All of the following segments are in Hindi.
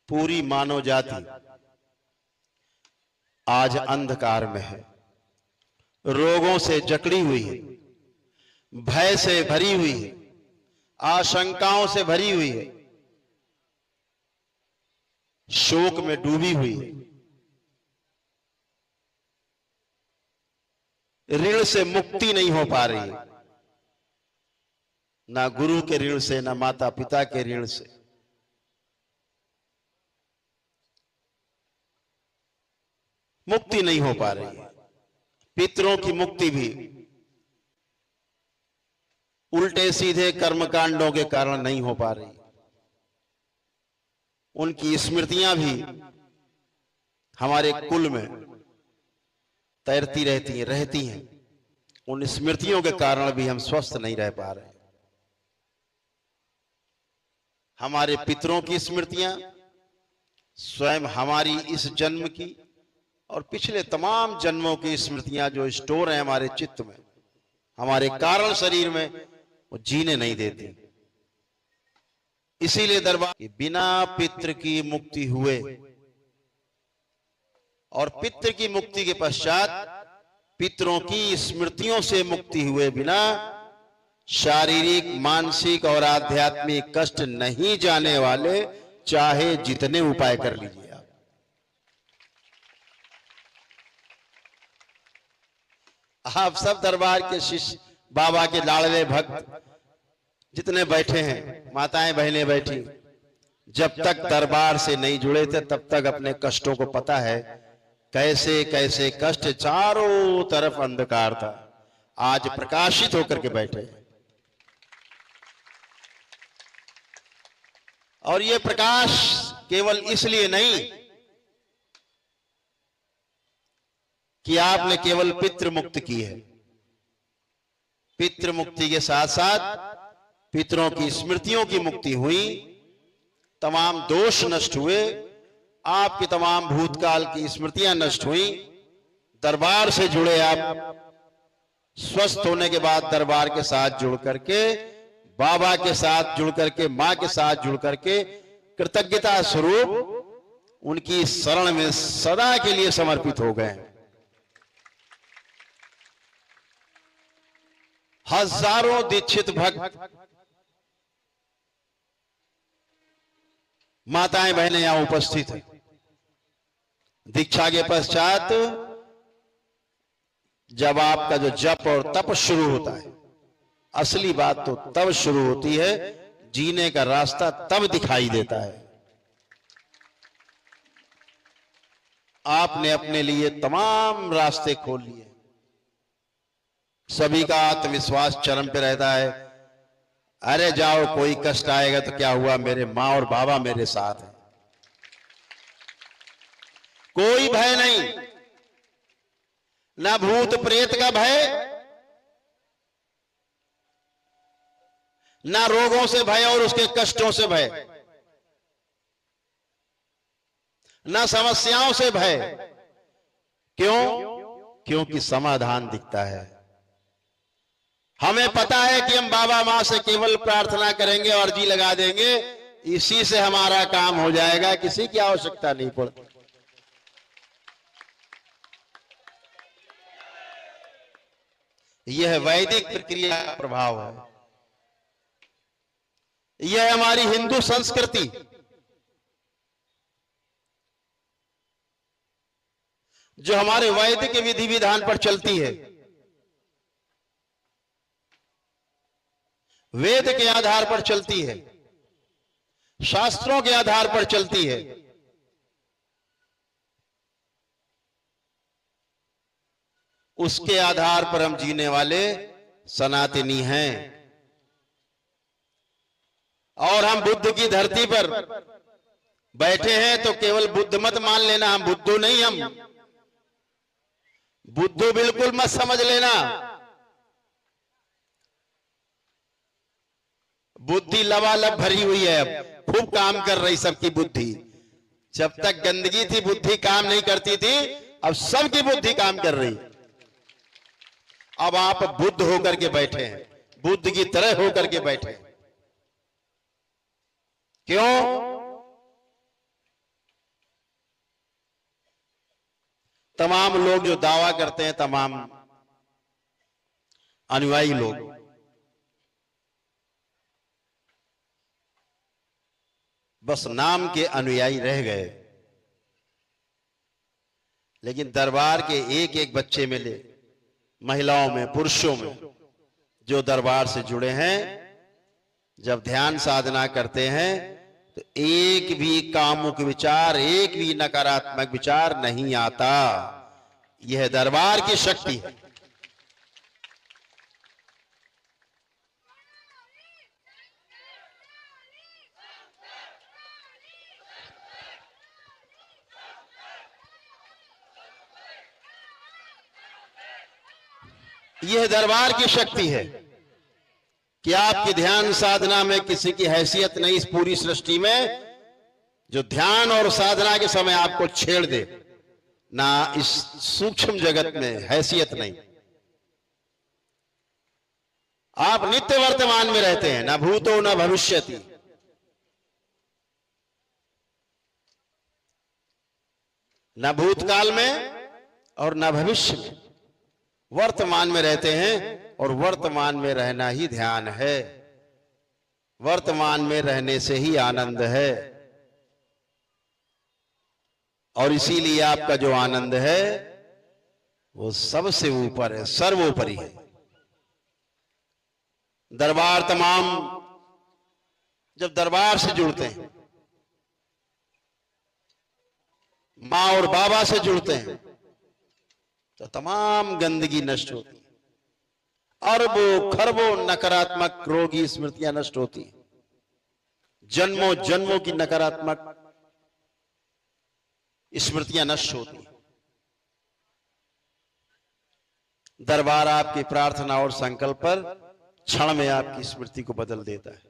पूरी मानव जाति आज अंधकार में है, रोगों से जकड़ी हुई है, भय से भरी हुई है, आशंकाओं से भरी हुई है, शोक में डूबी हुई है, ऋण से मुक्ति नहीं हो पा रही है, ना गुरु के ऋण से, ना माता पिता के ऋण से। मुक्ति नहीं हो पा रही है। पितरों की मुक्ति भी उल्टे सीधे कर्मकांडों के कारण नहीं हो पा रही। उनकी स्मृतियां भी हमारे कुल में तैरती रहती हैं। उन स्मृतियों के कारण भी हम स्वस्थ नहीं रह पा रहे। हमारे पितरों की स्मृतियां स्वयं हमारी इस जन्म की और पिछले तमाम जन्मों की स्मृतियां जो स्टोर हैं हमारे चित्त में, हमारे कारण शरीर में, वो जीने नहीं देती। इसीलिए दरबार कि बिना पितृ की मुक्ति हुए और पितृ की मुक्ति के पश्चात पितरों की स्मृतियों से मुक्ति हुए बिना शारीरिक, मानसिक और आध्यात्मिक कष्ट नहीं जाने वाले चाहे जितने उपाय कर लीजिए आप सब दरबार के शिष्य, बाबा के लाडले भक्त जितने बैठे हैं, माताएं बहनें बैठी, जब तक दरबार से नहीं जुड़े थे तब तक अपने कष्टों को पता है कैसे कैसे कष्ट, चारों तरफ अंधकार था, आज प्रकाशित होकर के बैठे। और ये प्रकाश केवल इसलिए नहीं कि आपने केवल पितृ मुक्त की है, पितृ मुक्ति के साथ साथ पितरों की स्मृतियों की मुक्ति हुई, तमाम दोष नष्ट हुए, आपकी तमाम भूतकाल की स्मृतियां नष्ट हुई। दरबार से जुड़े आप, स्वस्थ होने के बाद दरबार के साथ जुड़ करके, बाबा के साथ जुड़ करके, मां के साथ जुड़ करके कृतज्ञता स्वरूप उनकी शरण में सदा के लिए समर्पित हो गए। हजारों दीक्षित भक्त, माताएं बहनें यहां उपस्थित हैं। दीक्षा के पश्चात जब आपका जो जप और तप शुरू होता है, असली बात तो तब शुरू होती है, जीने का रास्ता तब दिखाई देता है। आपने अपने लिए तमाम रास्ते खोल लिए, सभी का आत्मविश्वास चरम पे रहता है। अरे जाओ, कोई कष्ट आएगा तो क्या हुआ, मेरे मां और बाबा मेरे साथ हैं, कोई भय नहीं, ना भूत प्रेत का भय, ना रोगों से भय और उसके कष्टों से भय, ना समस्याओं से भय। क्यों? क्योंकि समाधान दिखता है। हमें पता है कि हम बाबा मां से केवल प्रार्थना करेंगे और जी लगा देंगे, इसी से हमारा काम हो जाएगा, किसी की आवश्यकता नहीं पड़ती। यह वैदिक प्रक्रिया का प्रभाव है, यह हमारी हिंदू संस्कृति, जो हमारे वैदिक विधि विधान पर चलती है, वेद के आधार पर चलती है, शास्त्रों के आधार पर चलती है। उसके आधार पर हम जीने वाले सनातनी हैं। और हम बुद्ध की धरती पर बैठे हैं तो केवल बुद्ध मत मान लेना, हम बुद्धू नहीं, हम बुद्धू बिल्कुल मत समझ लेना। बुद्धि लबालब भरी हुई है, अब खूब काम कर रही सबकी बुद्धि। जब तक गंदगी थी बुद्धि काम नहीं करती थी, अब सबकी बुद्धि काम कर रही। अब आप बुद्ध होकर के बैठे हैं, बुद्ध की तरह होकर के बैठे हैं। क्यों? तमाम लोग जो दावा करते हैं, तमाम अनुयायी लोग, बस नाम के अनुयायी रह गए, लेकिन दरबार के एक एक बच्चे मिले, महिलाओं में, पुरुषों में, जो दरबार से जुड़े हैं, जब ध्यान साधना करते हैं तो एक भी कामुक विचार, एक भी नकारात्मक विचार नहीं आता। यह दरबार की शक्ति है। यह दरबार की शक्ति है कि आपकी ध्यान साधना में किसी की हैसियत नहीं इस पूरी सृष्टि में, जो ध्यान और साधना के समय आपको छेड़ दे, ना इस सूक्ष्म जगत में हैसियत नहीं। आप नित्य वर्तमान में रहते हैं, ना भूतो न भविष्यति। न भूतकाल में और न भविष्य में, वर्तमान में रहते हैं, और वर्तमान में रहना ही ध्यान है। वर्तमान में रहने से ही आनंद है, और इसीलिए आपका जो आनंद है वो सबसे ऊपर है, सर्वोपरि है। दरबार तमाम जब दरबार से जुड़ते हैं, मां और बाबा से जुड़ते हैं, तो तमाम गंदगी नष्ट होती है, अरबों खरबों नकारात्मक रोगी स्मृतियां नष्ट होती हैं, जन्मों जन्मों की नकारात्मक स्मृतियां नष्ट होती हैं। दरबार आपकी प्रार्थना और संकल्प पर क्षण में आपकी स्मृति को बदल देता है।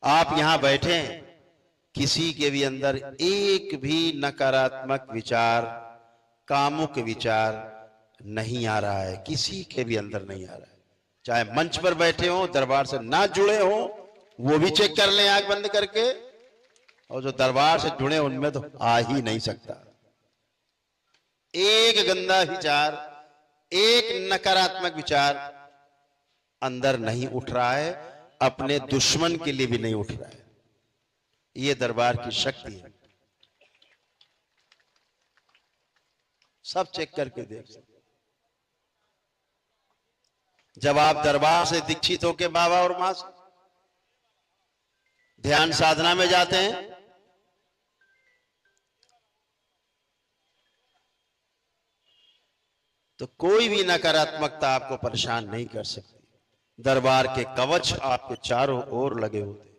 आप यहां बैठे हैं, किसी के भी अंदर एक भी नकारात्मक विचार, कामुक विचार नहीं आ रहा है, किसी के भी अंदर नहीं आ रहा है। चाहे मंच पर बैठे हो, दरबार से ना जुड़े हो, वो भी चेक कर लें आंख बंद करके, और जो दरबार से जुड़े उनमें तो आ ही नहीं सकता। एक गंदा विचार, एक नकारात्मक विचार अंदर नहीं उठ रहा है, अपने दुश्मन के लिए भी नहीं उठ रहा है। ये दरबार की शक्ति है, सब चेक करके देख सकते। जब आप दरबार से दीक्षित होकर बाबा और मां से ध्यान साधना में जाते हैं, तो कोई भी नकारात्मकता आपको परेशान नहीं कर सकती। दरबार के कवच आपके चारों ओर लगे होते हैं।